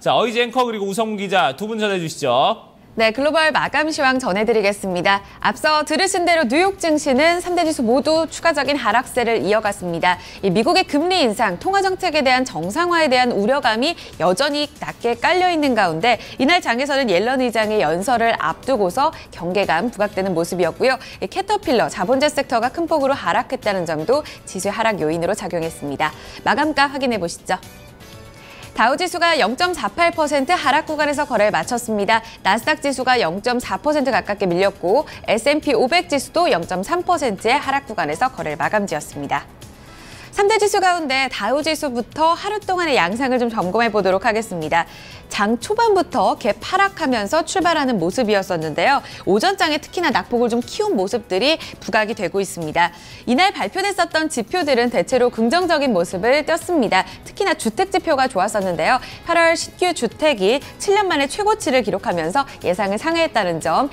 자, 어이지 앵커 그리고 우성문 기자 두 분 전해주시죠. 네, 글로벌 마감 시황 전해드리겠습니다. 앞서 들으신 대로 뉴욕 증시는 3대 지수 모두 추가적인 하락세를 이어갔습니다. 미국의 금리 인상, 통화 정책에 대한 정상화에 대한 우려감이 여전히 낮게 깔려있는 가운데 이날 장에서는 옐런 의장의 연설을 앞두고서 경계감 부각되는 모습이었고요. 캐터필러, 자본재 섹터가 큰 폭으로 하락했다는 점도 지수의 하락 요인으로 작용했습니다. 마감가 확인해 보시죠. 다우지수가 0.48% 하락 구간에서 거래를 마쳤습니다. 나스닥 지수가 0.4% 가깝게 밀렸고 S&P 500 지수도 0.3%의 하락 구간에서 거래를 마감지었습니다. 3대 지수 가운데 다우지수부터 하루 동안의 양상을 좀 점검해 보도록 하겠습니다. 장 초반부터 개파락하면서 출발하는 모습이었었는데요. 오전장에 특히나 낙폭을 좀 키운 모습들이 부각이 되고 있습니다. 이날 발표됐었던 지표들은 대체로 긍정적인 모습을 띄었습니다. 특히나 주택 지표가 좋았었는데요. 8월 신규 주택이 7년 만에 최고치를 기록하면서 예상을 상회했다는 점,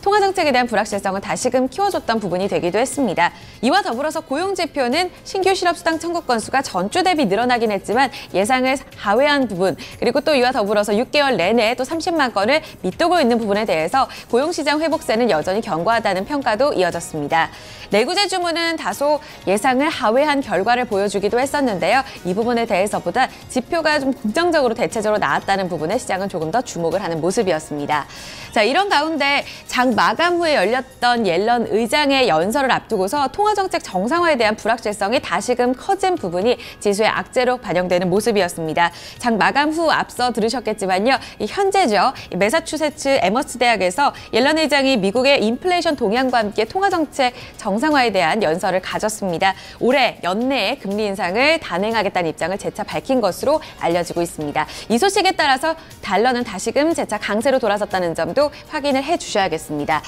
통화 정책에 대한 불확실성을 다시금 키워줬던 부분이 되기도 했습니다. 이와 더불어서 고용 지표는 신규 실업수당 청구 건수가 전주 대비 늘어나긴 했지만 예상을 하회한 부분, 그리고 또 이와 더불어서 6개월 내내 또 30만 건을 밑두고 있는 부분에 대해서 고용시장 회복세는 여전히 견고하다는 평가도 이어졌습니다. 내구재 주문은 다소 예상을 하회한 결과를 보여주기도 했었는데요. 이 부분에 대해서보다 지표가 좀 긍정적으로 대체적으로 나왔다는 부분에 시장은 조금 더 주목을 하는 모습이었습니다. 자, 이런 가운데 장 마감 후에 열렸던 옐런 의장의 연설을 앞두고서 통화정책 정상화에 대한 불확실성이 다시금 커진 부분이 지수의 악재로 반영되는 모습이었습니다. 장 마감 후 앞서 들으셨겠지만요. 현재죠. 매사추세츠 에머스 대학에서 옐런 의장이 미국의 인플레이션 동향과 함께 통화정책 정상화에 대한 연설을 가졌습니다. 올해 연내에 금리 인상을 단행하겠다는 입장을 재차 밝힌 것으로 알려지고 있습니다. 이 소식에 따라서 달러는 다시금 재차 강세로 돌아섰다는 점도 확인을 해주셔야겠습니다.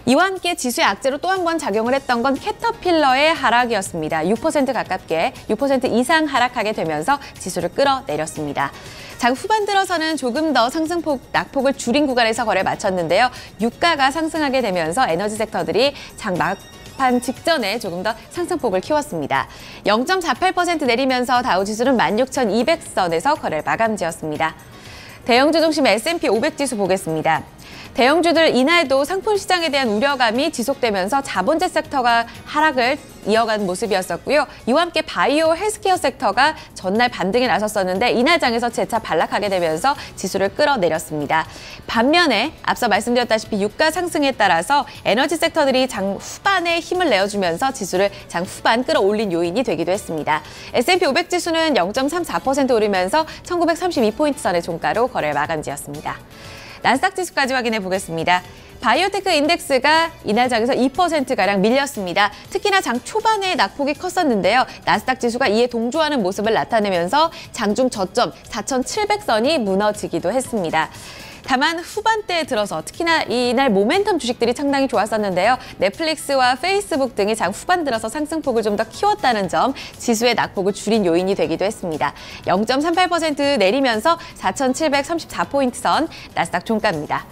이와 함께 지수의 악재로 또 한 번 작용을 했던 건 캐터필러의 하락이었습니다. 6% 가깝게 6% 이상 하락하게 되면서 지수를 끌어내렸습니다. 장 후반 들어서는 조금 더 낙폭을 줄인 구간에서 거래를 마쳤는데요. 유가가 상승하게 되면서 에너지 섹터들이 장 막판 직전에 조금 더 상승폭을 키웠습니다. 0.48% 내리면서 다우지수는 16,200선에서 거래를 마감지었습니다. 대형주 중심 S&P 500 지수 보겠습니다. 대형주들 이날도 상품 시장에 대한 우려감이 지속되면서 자본재 섹터가 하락을 이어간 모습이었었고요. 이와 함께 바이오 헬스케어 섹터가 전날 반등에 나섰었는데 이날 장에서 재차 반락하게 되면서 지수를 끌어내렸습니다. 반면에 앞서 말씀드렸다시피 유가 상승에 따라서 에너지 섹터들이 장 후반에 힘을 내어주면서 지수를 장 후반 끌어올린 요인이 되기도 했습니다. S&P 500 지수는 0.34% 오르면서 1932포인트 선의 종가로 거래를 마감지었습니다. 나스닥 지수까지 확인해 보겠습니다. 바이오테크 인덱스가 이날 장에서 2%가량 밀렸습니다. 특히나 장 초반에 낙폭이 컸었는데요. 나스닥 지수가 이에 동조하는 모습을 나타내면서 장중 저점 4,700선이 무너지기도 했습니다. 다만 후반대에 들어서 특히나 이날 모멘텀 주식들이 상당히 좋았었는데요. 넷플릭스와 페이스북 등이 장 후반 들어서 상승폭을 좀 더 키웠다는 점, 지수의 낙폭을 줄인 요인이 되기도 했습니다. 0.38% 내리면서 4,734포인트 선 나스닥 종가입니다.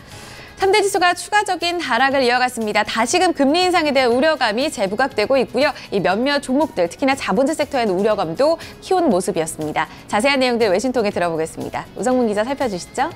3대 지수가 추가적인 하락을 이어갔습니다. 다시금 금리 인상에 대한 우려감이 재부각되고 있고요. 이 몇몇 종목들, 특히나 자본재 섹터의 우려감도 키운 모습이었습니다. 자세한 내용들 외신 통해 들어보겠습니다. 우성문 기자 살펴주시죠.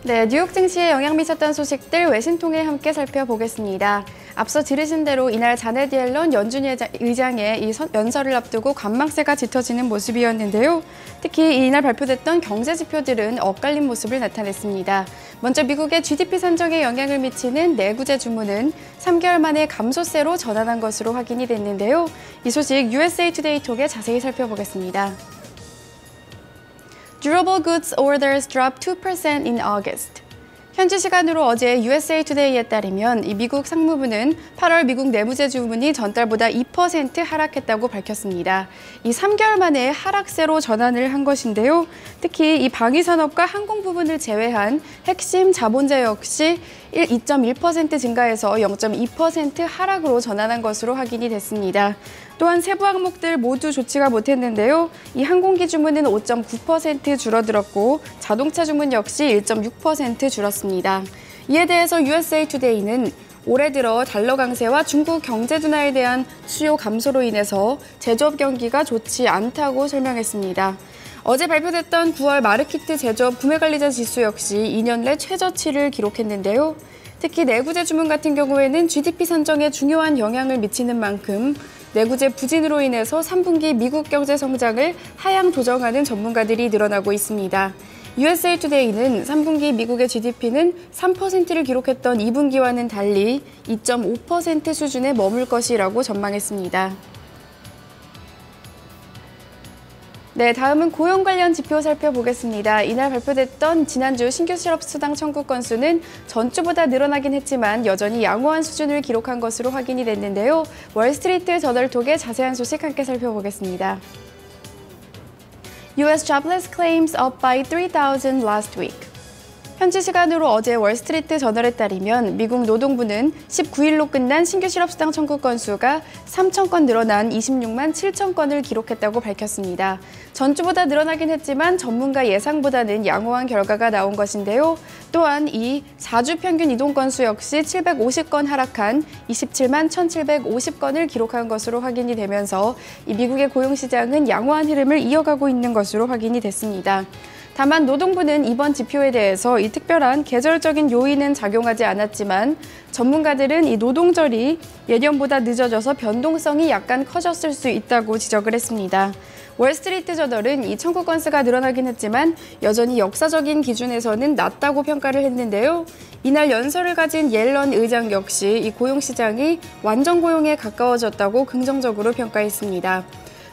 네, 뉴욕 증시에 영향 미쳤던 소식들 외신 통해 함께 살펴보겠습니다. 앞서 들으신 대로 이날 자넷 옐런 연준 의장의 이 연설을 앞두고 관망세가 짙어지는 모습이었는데요. 특히 이날 발표됐던 경제 지표들은 엇갈린 모습을 나타냈습니다. 먼저 미국의 GDP 산정에 영향을 미치는 내구재 주문은 3개월 만에 감소세로 전환한 것으로 확인이 됐는데요. 이 소식 USA Today 통해 자세히 살펴보겠습니다. Durable goods orders dropped 2% in August. 현지 시간으로 어제 USA Today에 따르면 이 미국 상무부는 8월 미국 내무재 주문이 전달보다 2% 하락했다고 밝혔습니다. 이 3개월 만에 하락세로 전환을 한 것인데요. 특히 이 방위산업과 항공 부분을 제외한 핵심 자본재 역시 2.1% 증가해서 0.2% 하락으로 전환한 것으로 확인이 됐습니다. 또한 세부 항목들 모두 좋지가 못했는데요. 이 항공기 주문은 5.9% 줄어들었고 자동차 주문 역시 1.6% 줄었습니다. 이에 대해서 USA Today는 올해 들어 달러 강세와 중국 경제 둔화에 대한 수요 감소로 인해서 제조업 경기가 좋지 않다고 설명했습니다. 어제 발표됐던 9월 마르키트 제조업 구매관리자 지수 역시 2년 내 최저치를 기록했는데요. 특히 내구재 주문 같은 경우에는 GDP 산정에 중요한 영향을 미치는 만큼 내구재 부진으로 인해서 3분기 미국 경제 성장을 하향 조정하는 전문가들이 늘어나고 있습니다. USA 투데이는 3분기 미국의 GDP는 3%를 기록했던 2분기와는 달리 2.5% 수준에 머물 것이라고 전망했습니다. 네, 다음은 고용 관련 지표 살펴보겠습니다. 이날 발표됐던 지난주 신규 실업 수당 청구 건수는 전주보다 늘어나긴 했지만 여전히 양호한 수준을 기록한 것으로 확인이 됐는데요. 월스트리트 저널 톡의 자세한 소식 함께 살펴보겠습니다. US jobless claims up by 3,000 last week. 현지 시간으로 어제 월스트리트 저널에 따르면 미국 노동부는 19일로 끝난 신규 실업수당 청구 건수가 3,000건 늘어난 26만 7천 건을 기록했다고 밝혔습니다. 전주보다 늘어나긴 했지만 전문가 예상보다는 양호한 결과가 나온 것인데요. 또한 이 4주 평균 이동 건수 역시 750건 하락한 27만 1,750건을 기록한 것으로 확인이 되면서 이 미국의 고용시장은 양호한 흐름을 이어가고 있는 것으로 확인이 됐습니다. 다만 노동부는 이번 지표에 대해서 이 특별한 계절적인 요인은 작용하지 않았지만 전문가들은 이 노동절이 예년보다 늦어져서 변동성이 약간 커졌을 수 있다고 지적을 했습니다. 월스트리트 저널은 이 청구 건수가 늘어나긴 했지만 여전히 역사적인 기준에서는 낮다고 평가를 했는데요. 이날 연설을 가진 옐런 의장 역시 이 고용시장이 완전 고용에 가까워졌다고 긍정적으로 평가했습니다.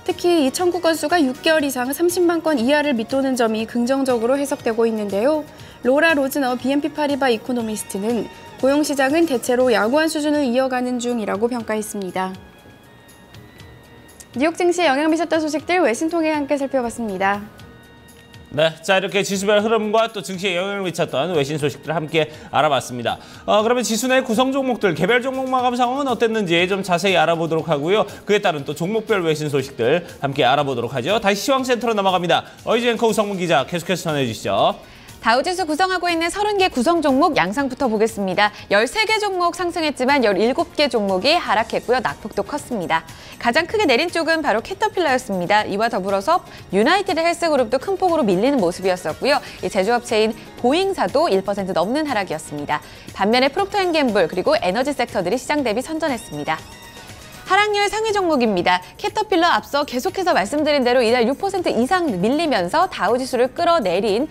특히 이 청구 건수가 6개월 이상 30만 건 이하를 밑도는 점이 긍정적으로 해석되고 있는데요. 로라 로즈너 BNP 파리바 이코노미스트는 고용시장은 대체로 양호한 수준을 이어가는 중이라고 평가했습니다. 뉴욕 증시에 영향 미쳤던 소식들 외신 통해 함께 살펴봤습니다. 네, 자 이렇게 지수별 흐름과 또 증시에 영향을 미쳤던 외신 소식들 함께 알아봤습니다. 그러면 지수 내 구성 종목들 개별 종목 마감 상황은 어땠는지 좀 자세히 알아보도록 하고요. 그에 따른 또 종목별 외신 소식들 함께 알아보도록 하죠. 다시 시황센터로 넘어갑니다. 어이즈 앵커 우성문 기자 계속해서 전해주시죠. 다우지수 구성하고 있는 30개 구성 종목 양상부터 보겠습니다. 13개 종목 상승했지만 17개 종목이 하락했고요. 낙폭도 컸습니다. 가장 크게 내린 쪽은 바로 캐터필러였습니다. 이와 더불어서 유나이티드 헬스그룹도 큰 폭으로 밀리는 모습이었었고요. 이 제조업체인 보잉사도 1% 넘는 하락이었습니다. 반면에 프록터앤갬블 그리고 에너지 섹터들이 시장 대비 선전했습니다. 하락률 상위 종목입니다. 캐터필러 앞서 계속해서 말씀드린 대로 이달 6% 이상 밀리면서 다우지수를 끌어내린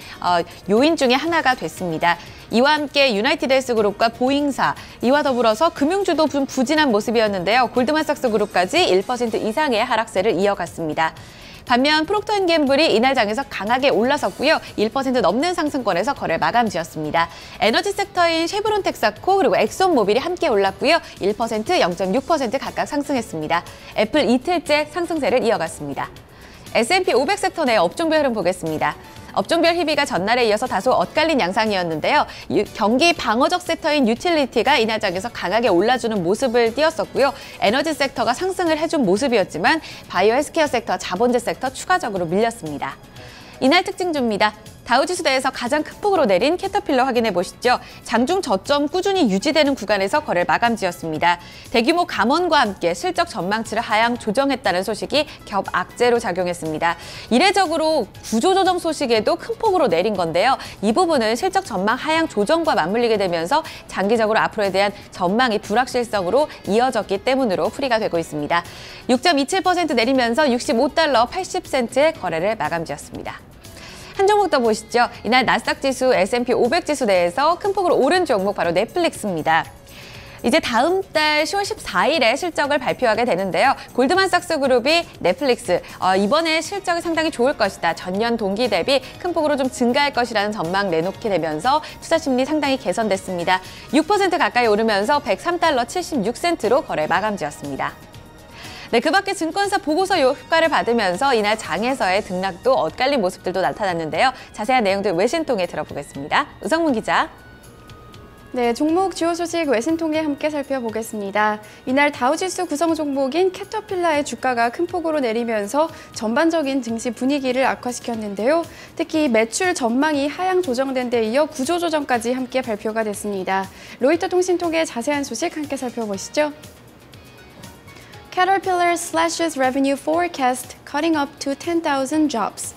요인 중에 하나가 됐습니다. 이와 함께 유나이티드 헬스그룹과 보잉사, 이와 더불어서 금융주도 좀 부진한 모습이었는데요. 골드만삭스 그룹까지 1% 이상의 하락세를 이어갔습니다. 반면 프록터앤갬블이 이날 장에서 강하게 올라섰고요. 1% 넘는 상승권에서 거래 마감 지었습니다. 에너지 섹터인 쉐브론 텍사코 그리고 엑손모빌이 함께 올랐고요. 1%, 0.6% 각각 상승했습니다. 애플 이틀째 상승세를 이어갔습니다. S&P 500 섹터 내 업종별 흐름 보겠습니다. 업종별 희비가 전날에 이어서 다소 엇갈린 양상이었는데요. 경기 방어적 섹터인 유틸리티가 이날 장에서 강하게 올라주는 모습을 띄었었고요. 에너지 섹터가 상승을 해준 모습이었지만 바이오 헬스케어 섹터, 자본재 섹터 추가적으로 밀렸습니다. 이날 특징주입니다. 다우지수 내에서 가장 큰 폭으로 내린 캐터필러 확인해 보시죠. 장중 저점 꾸준히 유지되는 구간에서 거래를 마감 지었습니다. 대규모 감원과 함께 실적 전망치를 하향 조정했다는 소식이 겹 악재로 작용했습니다. 이례적으로 구조조정 소식에도 큰 폭으로 내린 건데요. 이 부분은 실적 전망 하향 조정과 맞물리게 되면서 장기적으로 앞으로에 대한 전망이 불확실성으로 이어졌기 때문으로 풀이가 되고 있습니다. 6.27% 내리면서 65달러 80센트의 거래를 마감 지었습니다. 한 종목 더 보시죠. 이날 나스닥 지수, S&P 500 지수 내에서 큰 폭으로 오른 종목 바로 넷플릭스입니다. 이제 다음 달 10월 14일에 실적을 발표하게 되는데요. 골드만삭스 그룹이 넷플릭스, 이번에 실적이 상당히 좋을 것이다. 전년 동기 대비 큰 폭으로 좀 증가할 것이라는 전망 내놓게 되면서 투자 심리 상당히 개선됐습니다. 6% 가까이 오르면서 103달러 76센트로 거래 마감 지었습니다. 네, 그 밖에 증권사 보고서 효과를 받으면서 이날 장에서의 등락도 엇갈린 모습들도 나타났는데요. 자세한 내용들 외신 통해 들어보겠습니다. 우성문 기자. 네, 종목 주요 소식 외신 통해 함께 살펴보겠습니다. 이날 다우지수 구성 종목인 캐터필러의 주가가 큰 폭으로 내리면서 전반적인 증시 분위기를 악화시켰는데요. 특히 매출 전망이 하향 조정된 데 이어 구조조정까지 함께 발표가 됐습니다. 로이터 통신 통해 자세한 소식 함께 살펴보시죠. Caterpillar slashes revenue forecast, cutting up to 10,000 jobs.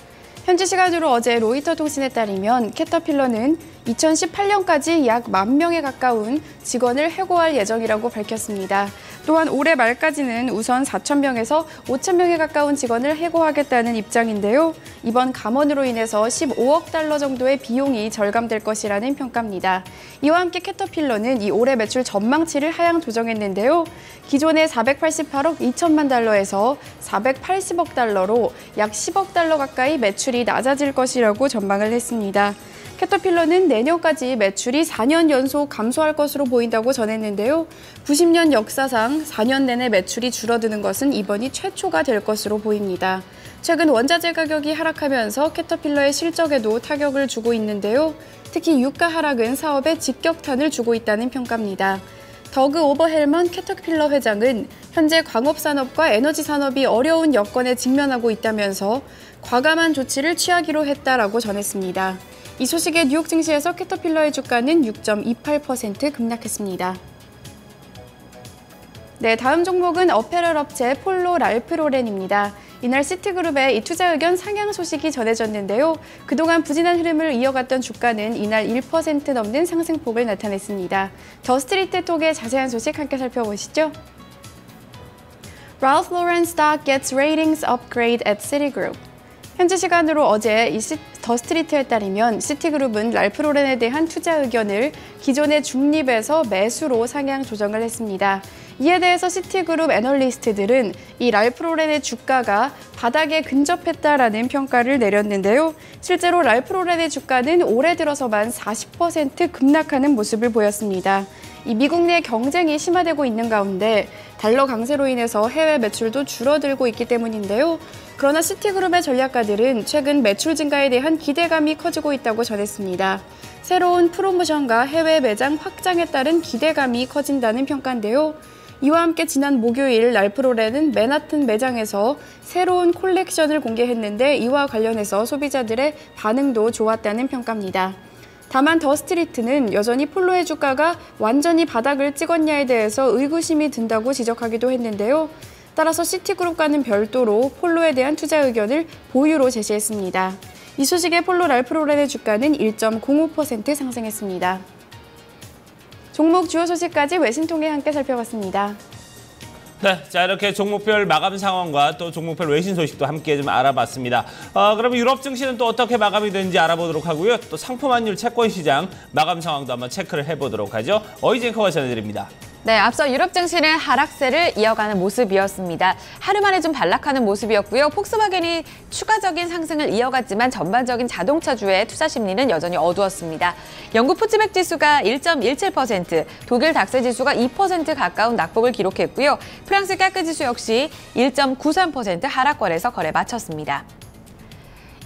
현지 시간으로 어제 로이터 통신에 따르면 캐터필러는 2018년까지 약 10,000명에 가까운 직원을 해고할 예정이라고 밝혔습니다. 또한 올해 말까지는 우선 4,000명에서 5,000명에 가까운 직원을 해고하겠다는 입장인데요. 이번 감원으로 인해서 15억 달러 정도의 비용이 절감될 것이라는 평가입니다. 이와 함께 캐터필러는 이 올해 매출 전망치를 하향 조정했는데요. 기존의 488억 2천만 달러에서 480억 달러로 약 10억 달러 가까이 매출이 낮아질 것이라고 전망을 했습니다. 캐터필러는 내년까지 매출이 4년 연속 감소할 것으로 보인다고 전했는데요. 90년 역사상 4년 내내 매출이 줄어드는 것은 이번이 최초가 될 것으로 보입니다. 최근 원자재 가격이 하락하면서 캐터필러의 실적에도 타격을 주고 있는데요. 특히 유가 하락은 사업에 직격탄을 주고 있다는 평가입니다. 더그 오버헬먼 캐터필러 회장은 현재 광업산업과 에너지산업이 어려운 여건에 직면하고 있다면서 과감한 조치를 취하기로 했다라고 전했습니다. 이 소식에 뉴욕 증시에서 캐터필러의 주가는 6.28% 급락했습니다. 네, 다음 종목은 어페럴 업체 폴로 랄프 로렌입니다. 이날 시티그룹의 이 투자 의견 상향 소식이 전해졌는데요. 그동안 부진한 흐름을 이어갔던 주가는 이날 1% 넘는 상승폭을 나타냈습니다. 더 스트리트 톡의 자세한 소식 함께 살펴보시죠. Ralph Lauren stock gets ratings upgrade at Citigroup. 현지 시간으로 어제 더 스트리트에 따르면 시티그룹은 랄프 로렌에 대한 투자 의견을 기존의 중립에서 매수로 상향 조정을 했습니다. 이에 대해서 시티그룹 애널리스트들은 이 랄프 로렌의 주가가 바닥에 근접했다라는 평가를 내렸는데요. 실제로 랄프 로렌의 주가는 올해 들어서만 40% 급락하는 모습을 보였습니다. 이 미국 내 경쟁이 심화되고 있는 가운데 달러 강세로 인해서 해외 매출도 줄어들고 있기 때문인데요. 그러나 시티그룹의 전략가들은 최근 매출 증가에 대한 기대감이 커지고 있다고 전했습니다. 새로운 프로모션과 해외 매장 확장에 따른 기대감이 커진다는 평가인데요. 이와 함께 지난 목요일 랄프 로렌은 맨하튼 매장에서 새로운 콜렉션을 공개했는데 이와 관련해서 소비자들의 반응도 좋았다는 평가입니다. 다만 더 스트리트는 여전히 폴로의 주가가 완전히 바닥을 찍었냐에 대해서 의구심이 든다고 지적하기도 했는데요. 따라서 시티그룹과는 별도로 폴로에 대한 투자 의견을 보유로 제시했습니다. 이 소식에 폴로 랄프 로렌의 주가는 1.05% 상승했습니다. 종목 주요 소식까지 외신통해 함께 살펴봤습니다. 네, 자 이렇게 종목별 마감 상황과 또 종목별 외신 소식도 함께 좀 알아봤습니다. 그러면 유럽 증시는 또 어떻게 마감이 되는지 알아보도록 하고요. 또 상품 환율 채권 시장 마감 상황도 한번 체크를 해보도록 하죠. 어이젠커가 전해드립니다. 네, 앞서 유럽 증시는 하락세를 이어가는 모습이었습니다. 하루 만에 좀 반락하는 모습이었고요. 폭스바겐이 추가적인 상승을 이어갔지만 전반적인 자동차주의 투자 심리는 여전히 어두웠습니다. 영국 푸츠백 지수가 1.17%, 독일 닥스 지수가 2% 가까운 낙폭을 기록했고요. 프랑스 까크 지수 역시 1.93% 하락권에서 거래 마쳤습니다.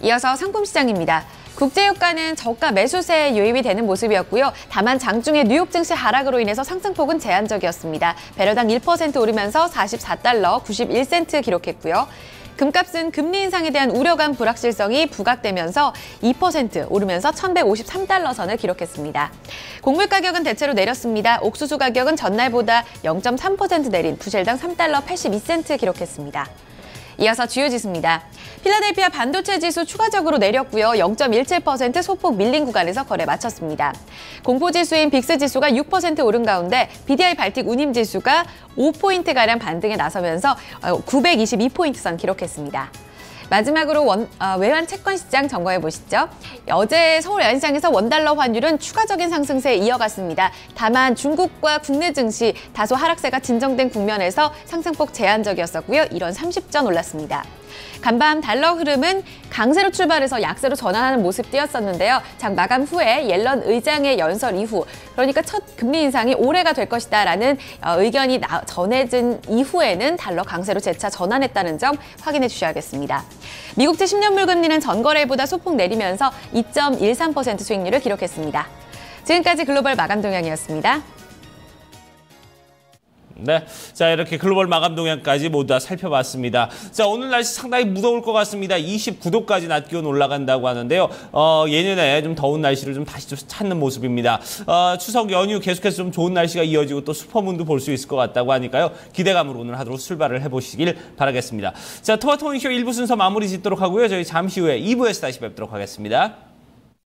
이어서 상품 시장입니다. 국제유가는 저가 매수세에 유입이 되는 모습이었고요. 다만 장중에 뉴욕 증시 하락으로 인해서 상승폭은 제한적이었습니다. 배럴당 1% 오르면서 44달러 91센트 기록했고요. 금값은 금리 인상에 대한 우려감 불확실성이 부각되면서 2% 오르면서 1,153달러 선을 기록했습니다. 곡물 가격은 대체로 내렸습니다. 옥수수 가격은 전날보다 0.3% 내린 부실당 3달러 82센트 기록했습니다. 이어서 주요 지수입니다. 필라델피아 반도체 지수 추가적으로 내렸고요. 0.17% 소폭 밀린 구간에서 거래 마쳤습니다. 공포지수인 빅스 지수가 6% 오른 가운데 BDI 발틱 운임 지수가 5포인트가량 반등에 나서면서 922포인트 선 기록했습니다. 마지막으로 외환 채권 시장 점검해 보시죠. 어제 서울 야시장에서 원달러 환율은 추가적인 상승세에 이어갔습니다. 다만 중국과 국내 증시 다소 하락세가 진정된 국면에서 상승폭 제한적이었었고요. 1원 30전 올랐습니다. 간밤 달러 흐름은 강세로 출발해서 약세로 전환하는 모습 띄었었는데요. 장 마감 후에 옐런 의장의 연설 이후, 그러니까 첫 금리 인상이 올해가 될 것이다라는 의견이 전해진 이후에는 달러 강세로 재차 전환했다는 점 확인해 주셔야겠습니다. 미국채 10년물 금리는 전거래보다 소폭 내리면서 2.13% 수익률을 기록했습니다. 지금까지 글로벌 마감 동향이었습니다. 네, 자 이렇게 글로벌 마감 동향까지 모두 다 살펴봤습니다. 자 오늘 날씨 상당히 무더울 것 같습니다. 29도까지 낮 기온 올라간다고 하는데요. 예년에 좀 더운 날씨를 좀 다시 좀 찾는 모습입니다. 추석 연휴 계속해서 좀 좋은 날씨가 이어지고 또 슈퍼문도 볼 수 있을 것 같다고 하니까요. 기대감으로 오늘 하루 출발을 해보시길 바라겠습니다. 자 토마토 모닝쇼 1부 순서 마무리 짓도록 하고요. 저희 잠시 후에 2부에서 다시 뵙도록 하겠습니다.